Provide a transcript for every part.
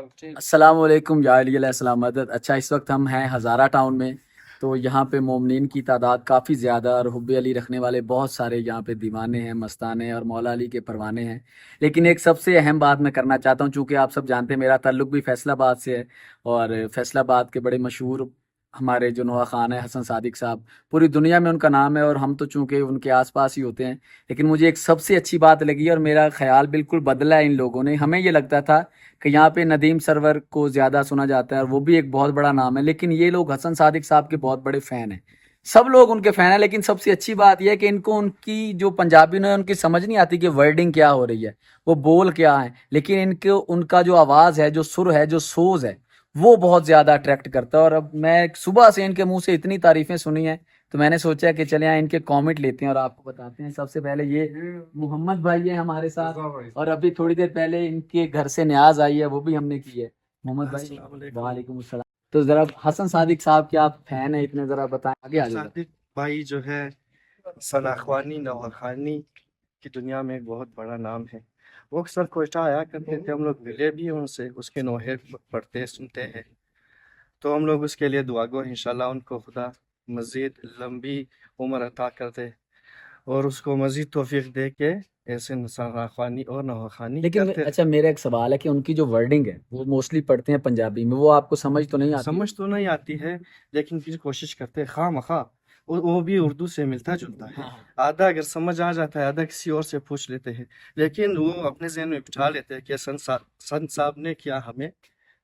السلام علیکم یا علی علیہ السلام مدد. اچھا اس وقت ہم ہیں ہزارہ ٹاؤن میں. تو یہاں پہ مومنین کی تعداد کافی زیادہ اور حب علی رکھنے والے بہت سارے یہاں پہ دیوانے ہیں, مستانے اور مولا علی کے پروانے ہیں. لیکن ایک سب سے اہم بات میں کرنا چاہتا ہوں, چونکہ آپ سب جانتے ہیں میرا تعلق بھی فیصل آباد سے ہے, اور فیصل آباد کے بڑے مشہور ہمارے جو نوا خان ہیں حسن صادق صاحب, پوری دنیا میں ان کا نام ہے, اور ہم تو چونکہ ان کے آس پاس ہی ہوتے ہیں. لیکن مجھے ایک سب سے اچھی بات لگی اور میرا خیال بالکل بدلا ہے ان لوگوں نے. ہمیں یہ لگتا تھا کہ یہاں پہ ندیم سرور کو زیادہ سنا جاتا ہے اور وہ بھی ایک بہت بڑا نام ہے, لیکن یہ لوگ حسن صادق صاحب کے بہت بڑے فین ہیں. سب لوگ ان کے فین ہیں, لیکن سب سے اچھی بات یہ ہے کہ ان کو ان کی جو پنجابی نے ان کی سمجھ نہیں آتی کہ ورڈنگ کیا ہو رہی ہے, وہ بول کیا ہے, لیکن ان کا جو آواز ہے, جو سر ہے, جو سوز ہے, وہ بہت زیادہ اٹریکٹ کرتا ہے. اور اب میں صبح سے ان کے منہ سے اتنی تعریفیں سنی ہیں تو میں نے سوچا کہ چلیں ان کے کامنٹ لیتے ہیں اور آپ کو بتاتے ہیں. سب سے پہلے یہ محمد بھائی ہیں ہمارے ساتھ, اور ابھی تھوڑی دیر پہلے ان کے گھر سے نیاز آئی ہے, وہ بھی ہم نے کی ہے. محمد بھائی وعلیکم السلام. تو ذرا حسن صادق صاححب کے آپ فین ہیں اتنے, ذرا بتائیں آگے آ جائیں. صادق بھائی جو ہے ثناخوانی نواخوانی کی دنیا میں ایک بہت بڑا نام ہے. وہ اکثر کوئٹہ آیا کرتے تھے, ہم لوگ ملے بھی ان سے, اس کے نوحے پڑھتے سنتے ہیں. تو ہم لوگ اس کے لیے دعا گو, انشاءاللہ ان کو خدا مزید لمبی عمر عطا کر دے اور اس کو مزید توفیق دے کے ایسے ثناخوانی اور نواخوانی لیکن کرتے. اچھا میرا ایک سوال ہے کہ ان کی جو ورڈنگ ہے وہ موسٹلی پڑھتے ہیں پنجابی میں, وہ آپ کو سمجھ تو نہیں آتی؟ سمجھ تو نہیں آتی ہے, لیکن پھر کوشش کرتے ہیں خواہ مخواہ, وہ بھی اردو سے ملتا جلتا ہے. آدھا اگر سمجھ آ جاتا ہے, آدھا کسی اور سے پوچھ لیتے ہیں, لیکن وہ اپنے ذہن میں بٹھا لیتے ہیں کہ سن صاحب نے کیا ہمیں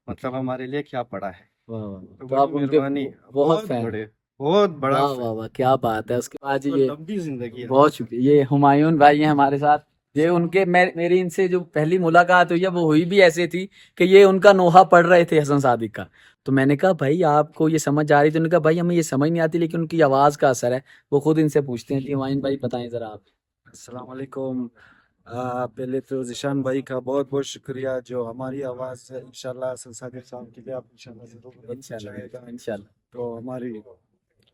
مطلب ہمارے لیے کیا پڑھا ہے. تو آپ ان کے بہت فین, بہت بڑا واہ واہ واہ کیا بات ہے. اس کے بعد یہ لمبی زندگی ہے. بہت شکریہ. یہ ہمایون بھائی ہیں ہمارے ساتھ, یہ ان کے میری ان سے جو پہلی ملاقات ہوئی ہے وہ ہوئی بھی ایسے تھی کہ یہ ان کا نوحہ پڑھ رہے تھے حسن صادق کا. تو میں نے کہا بھائی آپ کو یہ سمجھ آ رہی؟ تو انہوں نے کہا بھائی ہمیں یہ سمجھ نہیں آتی, لیکن ان کی آواز کا اثر ہے, وہ خود ان سے پوچھتے ہیں. کہ ہمایون بھائی بتائیں ذرا آپ. السلام علیکم. پہلے تو ذیشان بھائی کا بہت بہت شکریہ جو ہماری آواز ہے انشاءاللہ حسن صادق صاحب کے لیے آپ انشاءاللہ ضرور پہنچائے گا. انشاءاللہ تو ہماری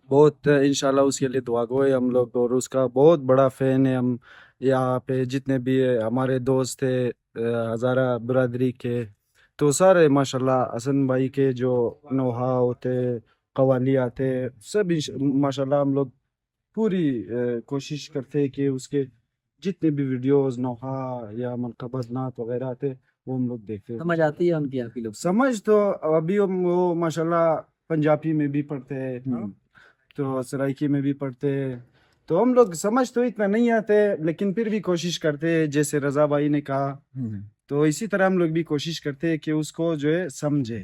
بہت انشاءاللہ اس کے لیے دعا گوئے ہم لوگ, اور اس کا بہت بڑا فین ہے. ہم یہاں پہ جتنے بھی ہمارے دوست تھے ہزارہ برادری کے, تو سارے ماشاءاللہ حسن بھائی کے جو نوحہ ہوتے, قوالی آتے, سب ماشاءاللہ ہم لوگ پوری کوشش کرتے کہ اس کے جتنے بھی ویڈیوز نوحہ یا منقبت نعت وغیرہ آتے وہ ہم لوگ دیکھتے. سمجھ آتی ہے ان کی آپ کی لوگ؟ سمجھ تو ابھی ہم وہ ماشاءاللہ پنجابی میں بھی پڑھتے ہیں, تو سرائکی میں بھی پڑھتے ہیں, تو ہم لوگ سمجھ تو اتنا نہیں آتے, لیکن پھر بھی کوشش کرتے جیسے رضا بھائی نے کہا, تو اسی طرح ہم لوگ بھی کوشش کرتے کہ اس کو جو ہے سمجھے.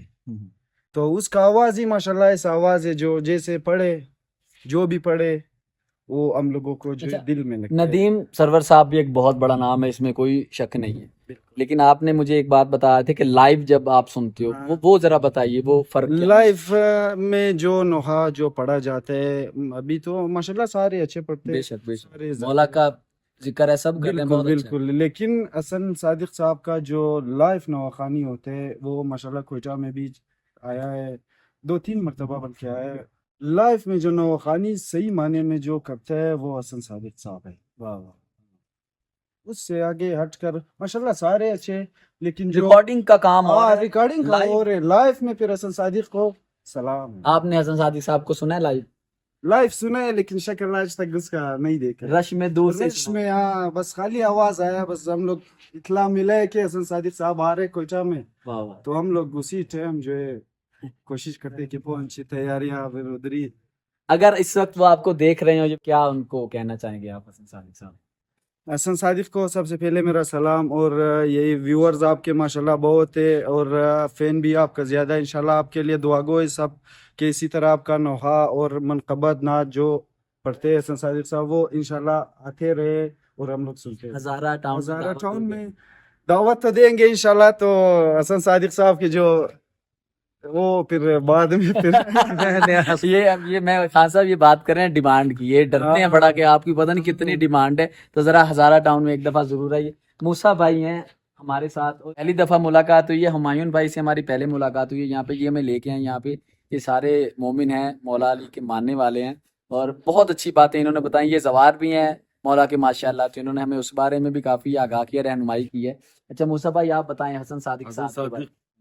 تو اس کا آواز ہی ماشاءاللہ ایسا آواز ہے جو جیسے پڑھے, جو بھی پڑھے وہ ہم لوگوں کو جو دل میں لگتا ہے. ندیم سرور صاحب بھی ایک بہت بڑا نام ہے, اس میں کوئی شک نہیں ہے, لیکن آپ نے مجھے ایک بات بتایا تھا کہ لائیو جب آپ سنتے ہو, وہ ذرا بتائیے وہ فرق کیا ہے؟ لائف میں جو نوحہ جو پڑھا جاتا ہے ابھی تو ماشاءاللہ سارے اچھے پڑھتے ہیں, بے شک بے شک, مولا کا ذکر ہے, سب کرتے ہیں, بالکل بہت اچھا. بالکل. لیکن حسن صادق صاحب کا جو لائف نواخوانی ہوتے ہیں وہ ماشاءاللہ کوئٹہ میں بھی آیا ہے, 2-3 مرتبہ بلکہ آیا ہے. لائف میں جو نواخوانی صحیح معنی میں جو کرتا ہے وہ حسن صادق صاحب ہے. واہ واہ. اس سے آگے ہٹ کر ماشاءاللہ سارے اچھے, لیکن جو ریکارڈنگ کا کام اور ریکارڈنگ کا اور لائف میں پھر حسن صادق کو سلام. آپ نے حسن صادق صاحب کو سنا ہے لائیو؟ لائف سنا ہے لیکن شکل آج تک اس کا نہیں دیکھا. رش میں دور سے رش میں ہاں بس خالی آواز آیا, بس ہم لوگ اطلاع ملا ہے کہ حسن صادق صاحب آ رہے کوئٹہ میں, تو ہم لوگ اسی ٹائم جو ہے کوشش کرتے کہ پہنچے, تیاریاں پھر ادھری. اگر اس وقت وہ آپ کو دیکھ رہے ہو, کیا ان کو کہنا چاہیں گے آپ حسن صادق صاحب؟ حسن صادق کو سب سے پہلے میرا سلام, اور یہی ویورز آپ کے ماشاءاللہ بہت ہے, اور فین بھی آپ کا زیادہ. انشاءاللہ آپ کے لیے دعا گو سب کہ اسی طرح آپ کا نوحہ اور منقبت نعت جو پڑھتے ہیں حسن صادق صاحب وہ انشاءاللہ آتے رہے اور ہم لوگ سنتے ہیں. ہزارہ ٹاؤن میں دعوت تو دیں گے انشاءاللہ. تو حسن صادق صاحب کی جو وہ پھر بعد میں پھر یہ میں خان صاحب یہ بات کر رہے ہیں ڈیمانڈ کی, یہ ڈرتے ہیں بڑا کہ آپ کی پتہ نہیں کتنی ڈیمانڈ ہے, تو ذرا ہزارہ ٹاؤن میں ایک دفعہ ضرور آئیے. موسیٰ بھائی ہیں ہمارے ساتھ, پہلی دفعہ ملاقات ہوئی ہے. ہمایون بھائی سے ہماری پہلے ملاقات ہوئی ہے یہاں پہ, یہ ہمیں لے کے ہیں یہاں پہ. یہ سارے مومن ہیں, مولا علی کے ماننے والے ہیں, اور بہت اچھی باتیں انہوں نے بتائیں. یہ زوار بھی ہیں مولا کے ماشاءاللہ, تو انہوں نے ہمیں اس بارے میں بھی کافی آگاہ کیا, رہنمائی کی ہے. اچھا موسیٰ بھائی آپ بتائیں حسن صادق صاحب.